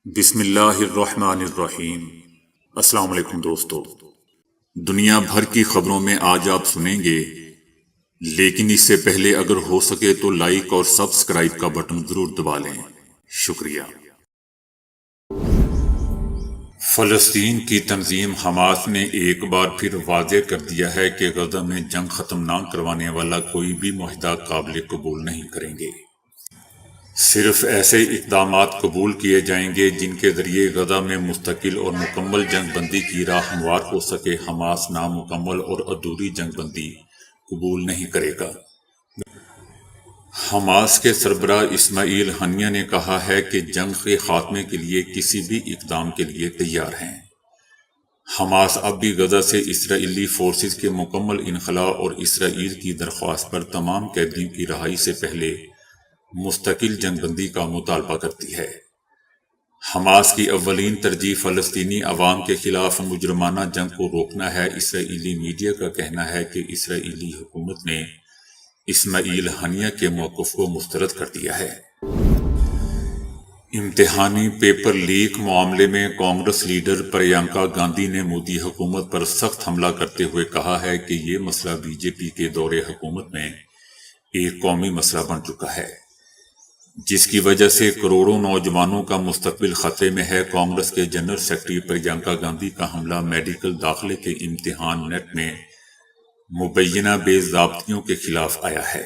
بسم اللہ الرحمن الرحیم۔ السلام علیکم دوستو، دنیا بھر کی خبروں میں آج آپ سنیں گے، لیکن اس سے پہلے اگر ہو سکے تو لائک اور سبسکرائب کا بٹن ضرور دبا لیں۔ شکریہ۔ فلسطین کی تنظیم حماس نے ایک بار پھر واضح کر دیا ہے کہ غزہ میں جنگ ختم نہ کروانے والا کوئی بھی معاہدہ قابل قبول نہیں کریں گے۔ صرف ایسے اقدامات قبول کیے جائیں گے جن کے ذریعے غزہ میں مستقل اور مکمل جنگ بندی کی راہ ہموار ہو سکے۔ حماس نامکمل اور ادھوری جنگ بندی قبول نہیں کرے گا۔ حماس کے سربراہ اسماعیل ہنیہ نے کہا ہے کہ جنگ کے خاتمے کے لیے کسی بھی اقدام کے لیے تیار ہیں۔ حماس اب بھی غزہ سے اسرائیلی فورسز کے مکمل انخلاء اور اسرائیل کی درخواست پر تمام قیدیوں کی رہائی سے پہلے مستقل جنگ بندی کا مطالبہ کرتی ہے۔ حماس کی اولین ترجیح فلسطینی عوام کے خلاف مجرمانہ جنگ کو روکنا ہے۔ اسرائیلی میڈیا کا کہنا ہے کہ اسرائیلی حکومت نے اسماعیل ہنیہ کے موقف کو مسترد کر دیا ہے۔ امتحانی پیپر لیک معاملے میں کانگریس لیڈر پرینکا گاندھی نے مودی حکومت پر سخت حملہ کرتے ہوئے کہا ہے کہ یہ مسئلہ بی جے پی کے دور حکومت میں ایک قومی مسئلہ بن چکا ہے، جس کی وجہ سے کروڑوں نوجوانوں کا مستقبل خطرے میں ہے۔ کانگریس کے جنرل سیکرٹری پرینکا گاندھی کا حملہ میڈیکل داخلے کے امتحان نیٹ میں مبینہ بے ضابطگیوں کے خلاف آیا ہے۔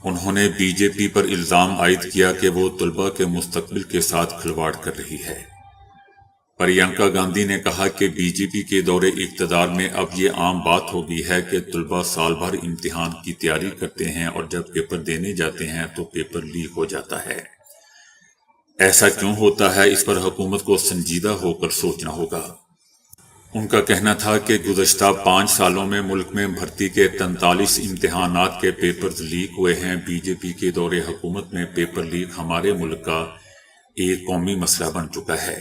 انہوں نے بی جے پی پر الزام عائد کیا کہ وہ طلباء کے مستقبل کے ساتھ کھلواڑ کر رہی ہے۔ پرینکا گاندھی نے کہا کہ بی جے پی کے دور اقتدار میں اب یہ عام بات ہو گئی ہے کہ طلباء سال بھر امتحان کی تیاری کرتے ہیں اور جب پیپر دینے جاتے ہیں تو پیپر لیک ہو جاتا ہے۔ ایسا کیوں ہوتا ہے، اس پر حکومت کو سنجیدہ ہو کر سوچنا ہوگا۔ ان کا کہنا تھا کہ گزشتہ 5 سالوں میں ملک میں بھرتی کے 43 امتحانات کے پیپرز لیک ہوئے ہیں۔ بی جے پی کے دور حکومت میں پیپر لیک ہمارے ملک کا ایک قومی مسئلہ بن چکا ہے،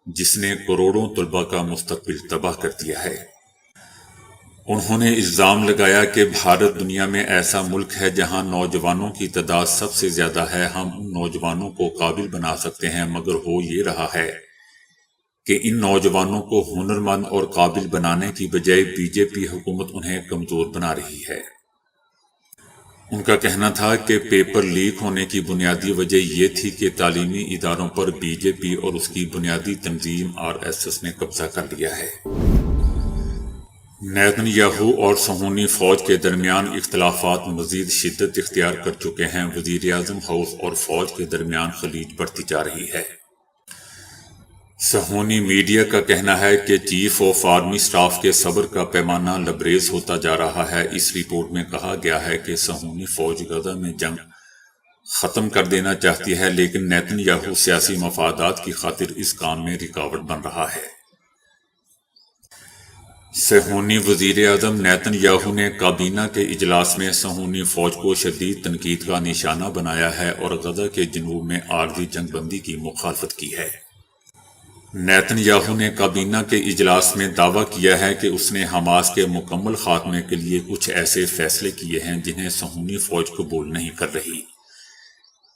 جس نے کروڑوں طلباء کا مستقبل تباہ کر دیا ہے۔ انہوں نے الزام لگایا کہ بھارت دنیا میں ایسا ملک ہے جہاں نوجوانوں کی تعداد سب سے زیادہ ہے۔ ہم ان نوجوانوں کو قابل بنا سکتے ہیں، مگر ہو یہ رہا ہے کہ ان نوجوانوں کو ہنرمند اور قابل بنانے کی بجائے بی جے پی حکومت انہیں کمزور بنا رہی ہے۔ ان کا کہنا تھا کہ پیپر لیک ہونے کی بنیادی وجہ یہ تھی کہ تعلیمی اداروں پر بی جے پی اور اس کی بنیادی تنظیم RSS نے قبضہ کر لیا ہے۔ نیتن یاہو اور صہیونی فوج کے درمیان اختلافات مزید شدت اختیار کر چکے ہیں۔ وزیر اعظم ہاؤس اور فوج کے درمیان خلیج بڑھتی جا رہی ہے۔ صہیونی میڈیا کا کہنا ہے کہ چیف آف آرمی سٹاف کے صبر کا پیمانہ لبریز ہوتا جا رہا ہے۔ اس رپورٹ میں کہا گیا ہے کہ صہیونی فوج غزہ میں جنگ ختم کر دینا چاہتی ہے، لیکن نیتن یاہو سیاسی مفادات کی خاطر اس کام میں رکاوٹ بن رہا ہے۔ صہیونی وزیر اعظم نیتن یاہو نے کابینہ کے اجلاس میں صہیونی فوج کو شدید تنقید کا نشانہ بنایا ہے اور غزہ کے جنوب میں عارضی جنگ بندی کی مخالفت کی ہے۔ نیتن یاہو نے کابینہ کے اجلاس میں دعویٰ کیا ہے کہ اس نے حماس کے مکمل خاتمے کے لیے کچھ ایسے فیصلے کیے ہیں جنہیں صہیونی فوج قبول نہیں کر رہی،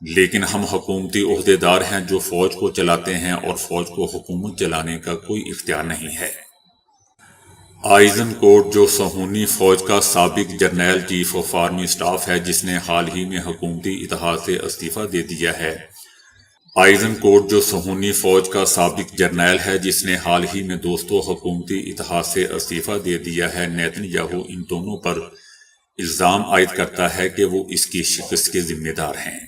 لیکن ہم حکومتی عہدیدار ہیں جو فوج کو چلاتے ہیں اور فوج کو حکومت چلانے کا کوئی اختیار نہیں ہے۔ آئزن کوٹ، جو صہیونی فوج کا سابق جرنیل چیف آف آرمی سٹاف ہے جس نے حال ہی میں حکومتی اتحاد سے استعفیٰ دے دیا ہے، آئزن کوٹ جو صہیونی فوج کا سابق جرنیل ہے جس نے حال ہی میں دوستوں حکومتی اتحاد سے استعفیٰ دے دیا ہے، نیتن یاہو ان دونوں پر الزام عائد کرتا ہے کہ وہ اس کی شکست کے ذمہ دار ہیں۔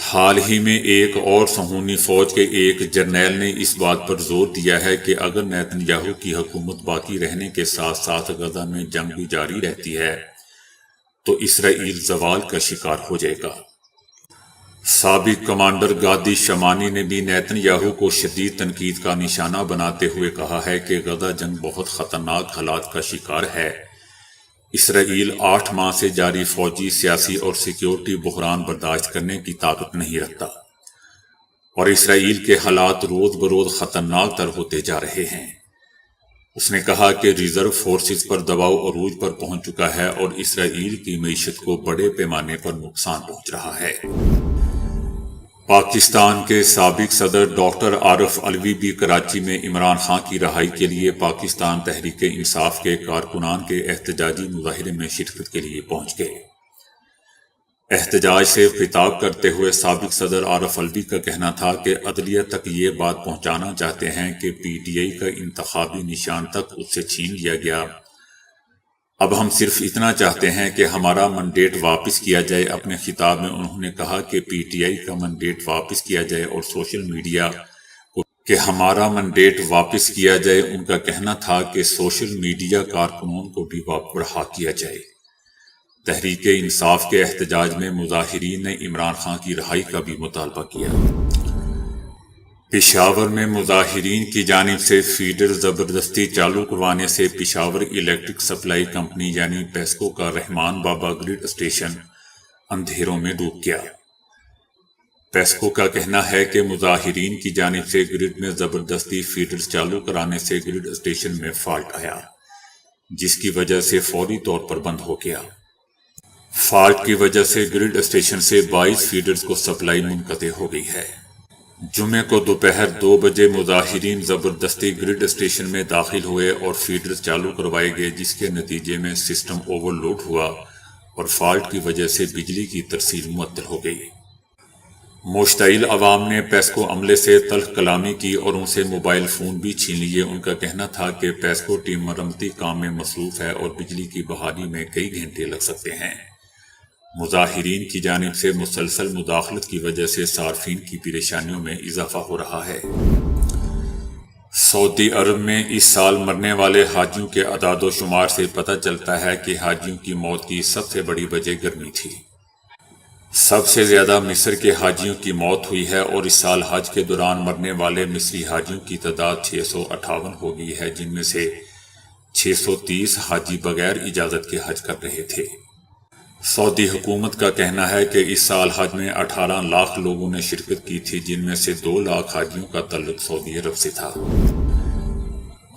حال ہی میں ایک اور صہیونی فوج کے ایک جرنیل نے اس بات پر زور دیا ہے کہ اگر نیتن یاہو کی حکومت باقی رہنے کے ساتھ ساتھ غزہ میں جنگ بھی جاری رہتی ہے تو اسرائیل زوال کا شکار ہو جائے گا۔ سابق کمانڈر گادی شمانی نے بھی نیتن یاہو کو شدید تنقید کا نشانہ بناتے ہوئے کہا ہے کہ غزہ جنگ بہت خطرناک حالات کا شکار ہے۔ اسرائیل 8 ماہ سے جاری فوجی، سیاسی اور سیکیورٹی بحران برداشت کرنے کی طاقت نہیں رکھتا اور اسرائیل کے حالات روز بروز خطرناک تر ہوتے جا رہے ہیں۔ اس نے کہا کہ ریزرو فورسز پر دباؤ عروج پر پہنچ چکا ہے اور اسرائیل کی معیشت کو بڑے پیمانے پر نقصان پہنچ رہا ہے۔ پاکستان کے سابق صدر ڈاکٹر عارف علوی بھی کراچی میں عمران خان کی رہائی کے لیے پاکستان تحریک انصاف کے کارکنان کے احتجاجی مظاہرے میں شرکت کے لیے پہنچ گئے۔ احتجاج سے خطاب کرتے ہوئے سابق صدر عارف علوی کا کہنا تھا کہ عدلیہ تک یہ بات پہنچانا چاہتے ہیں کہ پی ٹی آئی کا انتخابی نشان تک اس سے چھین لیا گیا، اب ہم صرف اتنا چاہتے ہیں کہ ہمارا منڈیٹ واپس کیا جائے۔ اپنے خطاب میں انہوں نے کہا کہ پی ٹی آئی کا منڈیٹ واپس کیا جائے اور سوشل میڈیا کہ ہمارا منڈیٹ واپس کیا جائے۔ ان کا کہنا تھا کہ سوشل میڈیا کارکنوں کو بھی رہا کیا جائے۔ تحریک انصاف کے احتجاج میں مظاہرین نے عمران خان کی رہائی کا بھی مطالبہ کیا۔ پشاور میں مظاہرین کی جانب سے فیڈر زبردستی چالو کروانے سے پشاور الیکٹرک سپلائی کمپنی یعنی پیسکو کا رحمان بابا گرڈ اسٹیشن اندھیروں میں ڈوب گیا۔ پیسکو کا کہنا ہے کہ مظاہرین کی جانب سے گرڈ میں زبردستی فیڈرز چالو کرانے سے گرڈ اسٹیشن میں فالٹ آیا، جس کی وجہ سے فوری طور پر بند ہو گیا۔ فالٹ کی وجہ سے گرڈ اسٹیشن سے 22 فیڈرز کو سپلائی منقطع ہو گئی ہے۔ جمعے کو دوپہر 2 بجے مظاہرین زبردستی گرڈ اسٹیشن میں داخل ہوئے اور فیڈرز چالو کروائے گئے، جس کے نتیجے میں سسٹم اوور لوڈ ہوا اور فالٹ کی وجہ سے بجلی کی ترسیل معطل ہو گئی۔ مشتعل عوام نے پیسکو عملے سے تلخ کلامی کی اور ان سے موبائل فون بھی چھین لیے۔ ان کا کہنا تھا کہ پیسکو ٹیم مرمتی کام میں مصروف ہے اور بجلی کی بحالی میں کئی گھنٹے لگ سکتے ہیں۔ مظاہرین کی جانب سے مسلسل مداخلت کی وجہ سے صارفین کی پریشانیوں میں اضافہ ہو رہا ہے۔ سعودی عرب میں اس سال مرنے والے حاجیوں کے اعداد و شمار سے پتہ چلتا ہے کہ حاجیوں کی موت کی سب سے بڑی وجہ گرمی تھی۔ سب سے زیادہ مصر کے حاجیوں کی موت ہوئی ہے اور اس سال حج کے دوران مرنے والے مصری حاجیوں کی تعداد 658 ہو گئی ہے، جن میں سے 630 حاجی بغیر اجازت کے حج کر رہے تھے۔ سعودی حکومت کا کہنا ہے کہ اس سال حج میں 18 لاکھ لوگوں نے شرکت کی تھی، جن میں سے 2 لاکھ حاجیوں کا تعلق سعودی عرب سے تھا۔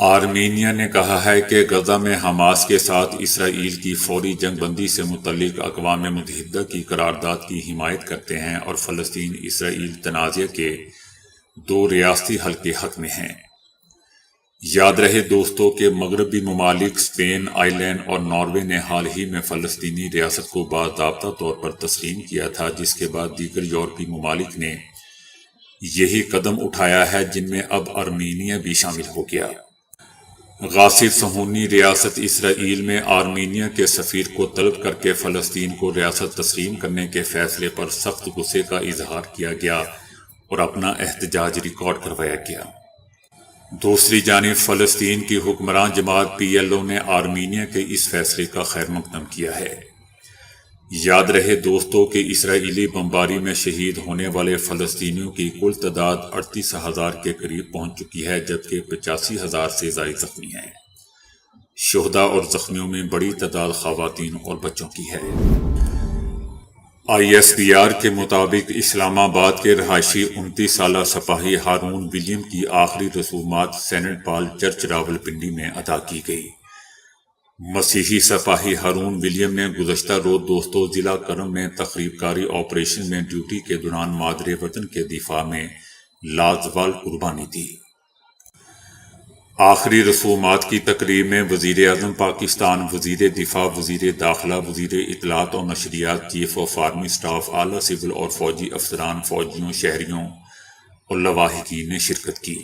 آرمینیا نے کہا ہے کہ غزہ میں حماس کے ساتھ اسرائیل کی فوری جنگ بندی سے متعلق اقوام متحدہ کی قرارداد کی حمایت کرتے ہیں اور فلسطین اسرائیل تنازع کے 2 ریاستی حل کے حق میں ہیں۔ یاد رہے دوستوں کہ مغربی ممالک اسپین، آئرلینڈ اور ناروے نے حال ہی میں فلسطینی ریاست کو باضابطہ طور پر تسلیم کیا تھا، جس کے بعد دیگر یورپی ممالک نے یہی قدم اٹھایا ہے، جن میں اب آرمینیا بھی شامل ہو گیا۔ غاصب صہیونی ریاست اسرائیل میں آرمینیا کے سفیر کو طلب کر کے فلسطین کو ریاست تسلیم کرنے کے فیصلے پر سخت غصے کا اظہار کیا گیا اور اپنا احتجاج ریکارڈ کروایا گیا۔ دوسری جانب فلسطین کی حکمران جماعت پی ایل او نے آرمینیا کے اس فیصلے کا خیر مقدم کیا ہے۔ یاد رہے دوستوں کہ اسرائیلی بمباری میں شہید ہونے والے فلسطینیوں کی کل تعداد 38,000 کے قریب پہنچ چکی ہے، جبکہ 85,000 سے زائد زخمی ہیں۔ شہداء اور زخمیوں میں بڑی تعداد خواتین اور بچوں کی ہے۔ ISPR کے مطابق اسلام آباد کے رہائشی 29 سالہ سپاہی ہارون ولیم کی آخری رسومات سینٹ پال چرچ راولپنڈی میں ادا کی گئی۔ مسیحی سپاہی ہارون ولیم نے گزشتہ روز دوستوں ضلع کرم میں تخریب کاری آپریشن میں ڈیوٹی کے دوران مادر وطن کے دفاع میں لازوال قربانی دی۔ آخری رسومات کی تقریب میں وزیر اعظم پاکستان، وزیر دفاع، وزیر داخلہ، وزیر اطلاعات و نشریات، چیف آف آرمی اسٹاف، اعلیٰ سول اور فوجی افسران، فوجیوں، شہریوں اور لواحقین نے شرکت کی۔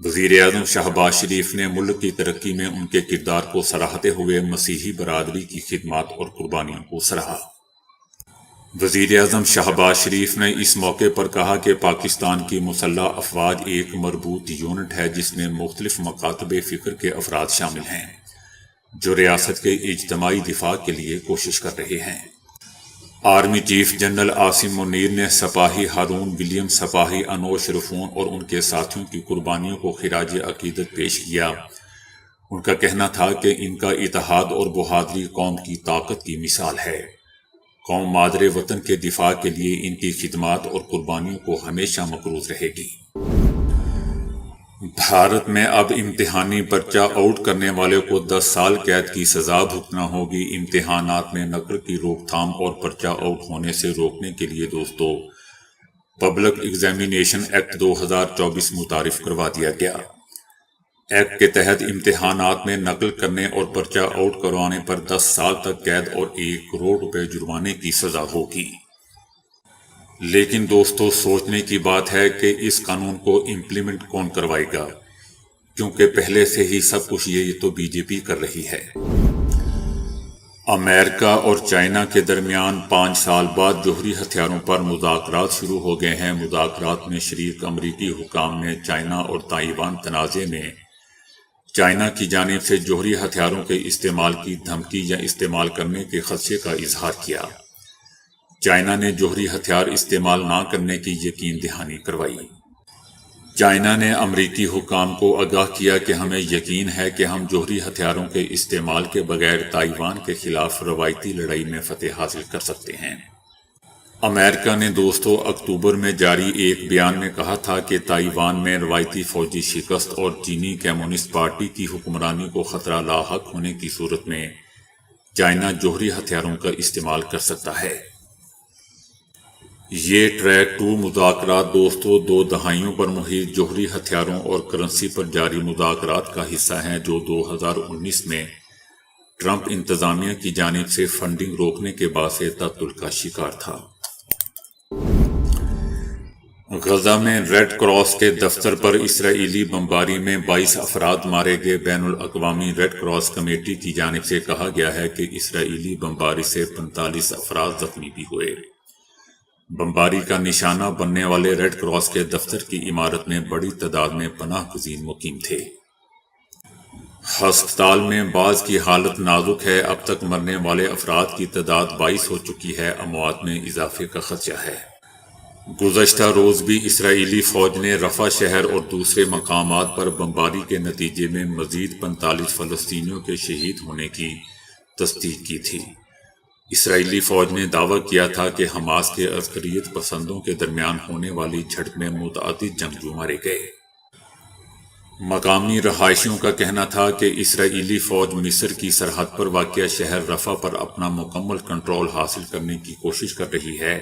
وزیر اعظم شہباز شریف نے ملک کی ترقی میں ان کے کردار کو سراہتے ہوئے مسیحی برادری کی خدمات اور قربانیوں کو سراہا۔ وزیر اعظم شہباز شریف نے اس موقع پر کہا کہ پاکستان کی مسلح افواج ایک مربوط یونٹ ہے جس میں مختلف مکاتب فکر کے افراد شامل ہیں جو ریاست کے اجتماعی دفاع کے لیے کوشش کر رہے ہیں۔ Army chief general Asim Munir نے سپاہی ہارون ولیم، سپاہی انوش رفون اور ان کے ساتھیوں کی قربانیوں کو خراج عقیدت پیش کیا۔ ان کا کہنا تھا کہ ان کا اتحاد اور بہادری قوم کی طاقت کی مثال ہے۔ قوم مادر وطن کے دفاع کے لیے ان کی خدمات اور قربانیوں کو ہمیشہ مقروض رہے گی۔ بھارت میں اب امتحانی پرچہ آؤٹ کرنے والے کو 10 سال قید کی سزا بھگتنا ہوگی۔ امتحانات میں نقل کی روک تھام اور پرچہ آؤٹ ہونے سے روکنے کے لیے دوستو پبلک ایگزامینیشن ایکٹ 2024 متعارف کروا دیا گیا۔ ایکٹ کے تحت امتحانات میں نقل کرنے اور پرچہ آؤٹ کروانے پر 10 سال تک قید اور 1 کروڑ روپے جرمانے کی سزا ہوگی۔ لیکن دوستو، سوچنے کی بات ہے کہ اس قانون کو امپلیمنٹ کون کروائے گا، کیونکہ پہلے سے ہی سب کچھ یہ تو بی جے پی کر رہی ہے۔ امریکہ اور چائنا کے درمیان 5 سال بعد جوہری ہتھیاروں پر مذاکرات شروع ہو گئے ہیں۔ مذاکرات میں شریک امریکی حکام نے چائنا اور تائیوان تنازع میں چائنا کی جانب سے جوہری ہتھیاروں کے استعمال کی دھمکی یا استعمال کرنے کے خدشے کا اظہار کیا۔ چائنا نے جوہری ہتھیار استعمال نہ کرنے کی یقین دہانی کروائی۔ چائنا نے امریکی حکام کو آگاہ کیا کہ ہمیں یقین ہے کہ ہم جوہری ہتھیاروں کے استعمال کے بغیر تائیوان کے خلاف روایتی لڑائی میں فتح حاصل کر سکتے ہیں۔ امریکہ نے دوستو اکتوبر میں جاری ایک بیان میں کہا تھا کہ تائیوان میں روایتی فوجی شکست اور چینی کمیونسٹ پارٹی کی حکمرانی کو خطرہ لاحق ہونے کی صورت میں چائنا جوہری ہتھیاروں کا استعمال کر سکتا ہے۔ یہ ٹریک 2 مذاکرات دوستو 2 دہائیوں پر محیط جوہری ہتھیاروں اور کرنسی پر جاری مذاکرات کا حصہ ہیں، جو 2019 میں ٹرمپ انتظامیہ کی جانب سے فنڈنگ روکنے کے باعث تعطل کا شکار تھا۔ غزہ میں ریڈ کراس کے دفتر پر اسرائیلی بمباری میں 22 افراد مارے گئے۔ بین الاقوامی ریڈ کراس کمیٹی کی جانب سے کہا گیا ہے کہ اسرائیلی بمباری سے 45 افراد زخمی بھی ہوئے۔ بمباری کا نشانہ بننے والے ریڈ کراس کے دفتر کی عمارت میں بڑی تعداد میں پناہ گزین مقیم تھے۔ ہسپتال میں بعض کی حالت نازک ہے۔ اب تک مرنے والے افراد کی تعداد 22 ہو چکی ہے۔ اموات میں اضافے کا خدشہ ہے۔ گزشتہ روز بھی اسرائیلی فوج نے رفح شہر اور دوسرے مقامات پر بمباری کے نتیجے میں مزید 45 فلسطینیوں کے شہید ہونے کی تصدیق کی تھی۔ اسرائیلی فوج نے دعویٰ کیا تھا کہ حماس کے عسکریت پسندوں کے درمیان ہونے والی جھڑپ میں متعدد جنگجو مارے گئے۔ مقامی رہائشیوں کا کہنا تھا کہ اسرائیلی فوج مصر کی سرحد پر واقع شہر رفح پر اپنا مکمل کنٹرول حاصل کرنے کی کوشش کر رہی ہے۔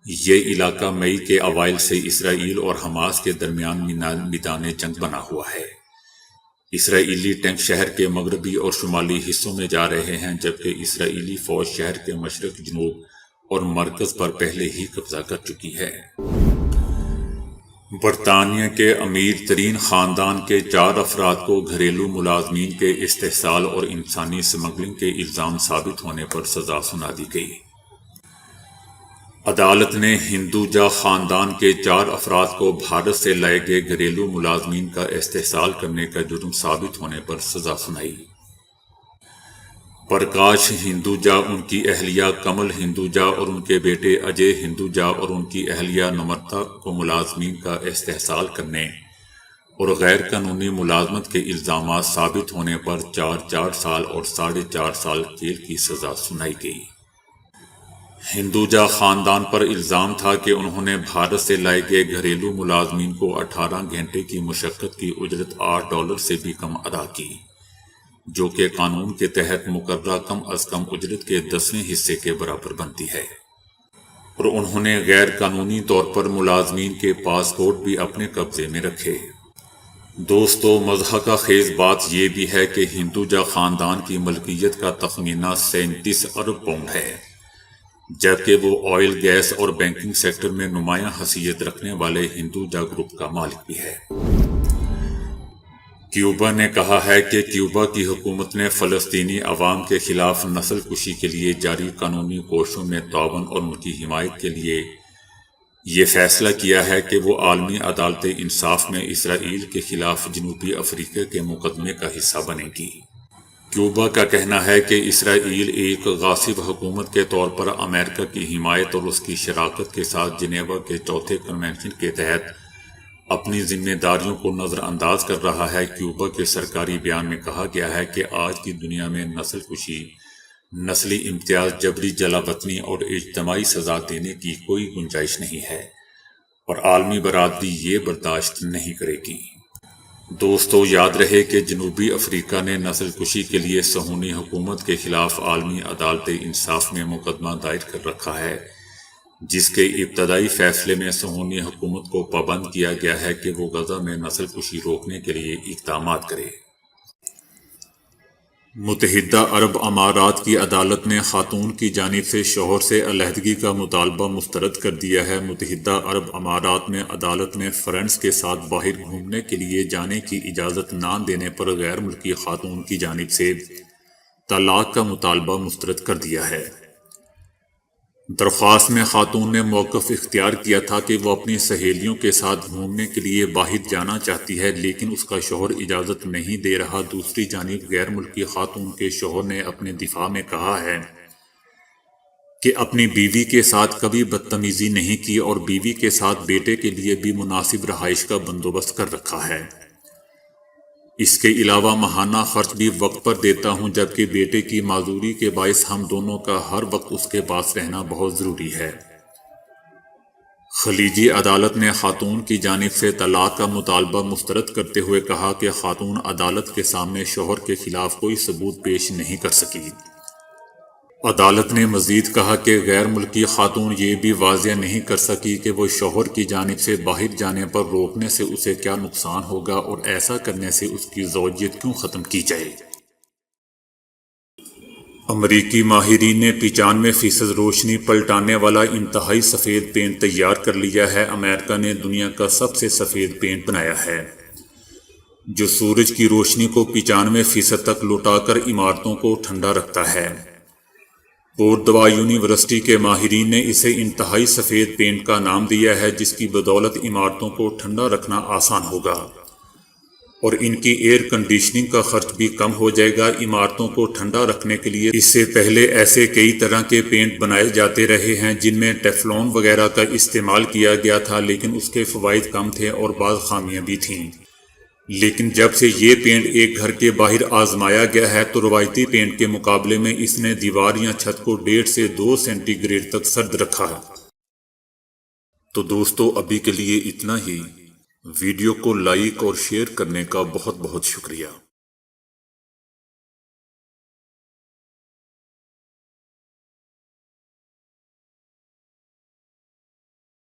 یہ علاقہ مئی کے اوائل سے اسرائیل اور حماس کے درمیان میدان جنگ بنا ہوا ہے۔ اسرائیلی ٹینک شہر کے مغربی اور شمالی حصوں میں جا رہے ہیں، جبکہ اسرائیلی فوج شہر کے مشرق، جنوب اور مرکز پر پہلے ہی قبضہ کر چکی ہے۔ برطانیہ کے امیر ترین خاندان کے 4 افراد کو گھریلو ملازمین کے استحصال اور انسانی اسمگلنگ کے الزام ثابت ہونے پر سزا سنا دی گئی۔ عدالت نے ہندوجا خاندان کے 4 افراد کو بھارت سے لائے گئے گھریلو ملازمین کا استحصال کرنے کا جرم ثابت ہونے پر سزا سنائی۔ پرکاش ہندوجا، ان کی اہلیہ کمل ہندوجا اور ان کے بیٹے اجے ہندوجا اور ان کی اہلیہ نمرتا کو ملازمین کا استحصال کرنے اور غیر قانونی ملازمت کے الزامات ثابت ہونے پر 4 سال اور 4.5 سال جیل کی سزا سنائی گئی۔ ہندوجا خاندان پر الزام تھا کہ انہوں نے بھارت سے لائے گئے گھریلو ملازمین کو 18 گھنٹے کی مشقت کی اجرت $8 سے بھی کم ادا کی، جو کہ قانون کے تحت مقررہ کم از کم اجرت کے 10ویں حصے کے برابر بنتی ہے، اور انہوں نے غیر قانونی طور پر ملازمین کے پاسپورٹ بھی اپنے قبضے میں رکھے۔ دوستو، مضحکہ خیز بات یہ بھی ہے کہ ہندوجا خاندان کی ملکیت کا تخمینہ 37 ارب پاؤنڈ ہے، جبکہ وہ آئل، گیس اور بینکنگ سیکٹر میں نمایاں حیثیت رکھنے والے ہندوجا گروپ کا مالک بھی ہے۔ کیوبا نے کہا ہے کہ کیوبا کی حکومت نے فلسطینی عوام کے خلاف نسل کشی کے لیے جاری قانونی کوششوں میں تعاون اور ان کی حمایت کے لیے یہ فیصلہ کیا ہے کہ وہ عالمی عدالت انصاف میں اسرائیل کے خلاف جنوبی افریقہ کے مقدمے کا حصہ بنے گی۔ کیوبا کا کہنا ہے کہ اسرائیل ایک غاصب حکومت کے طور پر امریکہ کی حمایت اور اس کی شراکت کے ساتھ جنیوا کے 4تھے کنونشن کے تحت اپنی ذمہ داریوں کو نظر انداز کر رہا ہے۔ کیوبا کے سرکاری بیان میں کہا گیا ہے کہ آج کی دنیا میں نسل کشی، نسلی امتیاز، جبری جلا وطنی اور اجتماعی سزا دینے کی کوئی گنجائش نہیں ہے، اور عالمی برادری یہ برداشت نہیں کرے گی۔ دوستو، یاد رہے کہ جنوبی افریقہ نے نسل کشی کے لیے صہیونی حکومت کے خلاف عالمی عدالت انصاف میں مقدمہ دائر کر رکھا ہے، جس کے ابتدائی فیصلے میں صہیونی حکومت کو پابند کیا گیا ہے کہ وہ غزہ میں نسل کشی روکنے کے لیے اقدامات کرے۔ متحدہ عرب امارات کی عدالت نے خاتون کی جانب سے شوہر سے علیحدگی کا مطالبہ مسترد کر دیا ہے۔ متحدہ عرب امارات میں عدالت نے فرینڈز کے ساتھ باہر گھومنے کے لیے جانے کی اجازت نہ دینے پر غیر ملکی خاتون کی جانب سے طلاق کا مطالبہ مسترد کر دیا ہے۔ درخواست میں خاتون نے موقف اختیار کیا تھا کہ وہ اپنی سہیلیوں کے ساتھ گھومنے کے لیے باہر جانا چاہتی ہے، لیکن اس کا شوہر اجازت نہیں دے رہا۔ دوسری جانب غیر ملکی خاتون کے شوہر نے اپنے دفاع میں کہا ہے کہ اپنی بیوی کے ساتھ کبھی بدتمیزی نہیں کی اور بیوی کے ساتھ بیٹے کے لیے بھی مناسب رہائش کا بندوبست کر رکھا ہے۔ اس کے علاوہ ماہانہ خرچ بھی وقت پر دیتا ہوں، جبکہ بیٹے کی معذوری کے باعث ہم دونوں کا ہر وقت اس کے پاس رہنا بہت ضروری ہے۔ خلیجی عدالت نے خاتون کی جانب سے طلاق کا مطالبہ مسترد کرتے ہوئے کہا کہ خاتون عدالت کے سامنے شوہر کے خلاف کوئی ثبوت پیش نہیں کر سکی۔ عدالت نے مزید کہا کہ غیر ملکی خاتون یہ بھی واضح نہیں کر سکی کہ وہ شوہر کی جانب سے باہر جانے پر روکنے سے اسے کیا نقصان ہوگا اور ایسا کرنے سے اس کی زوجیت کیوں ختم کی جائے۔ امریکی ماہرین نے 95% روشنی پلٹانے والا انتہائی سفید پینٹ تیار کر لیا ہے۔ امریکہ نے دنیا کا سب سے سفید پینٹ بنایا ہے جو سورج کی روشنی کو 95% تک لوٹا کر عمارتوں کو ٹھنڈا رکھتا ہے۔ کوردوا یونیورسٹی کے ماہرین نے اسے انتہائی سفید پینٹ کا نام دیا ہے، جس کی بدولت عمارتوں کو ٹھنڈا رکھنا آسان ہوگا اور ان کی ایئر کنڈیشننگ کا خرچ بھی کم ہو جائے گا۔ عمارتوں کو ٹھنڈا رکھنے کے لیے اس سے پہلے ایسے کئی طرح کے پینٹ بنائے جاتے رہے ہیں جن میں ٹیفلون وغیرہ کا استعمال کیا گیا تھا، لیکن اس کے فوائد کم تھے اور بعض خامیاں بھی تھیں۔ لیکن جب سے یہ پینٹ ایک گھر کے باہر آزمایا گیا ہے تو روایتی پینٹ کے مقابلے میں اس نے دیوار یا چھت کو 1.5 سے 2 سینٹی گریڈ تک سرد رکھا ہے۔ تو دوستو ابھی کے لیے اتنا ہی۔ ویڈیو کو لائک اور شیئر کرنے کا بہت بہت شکریہ۔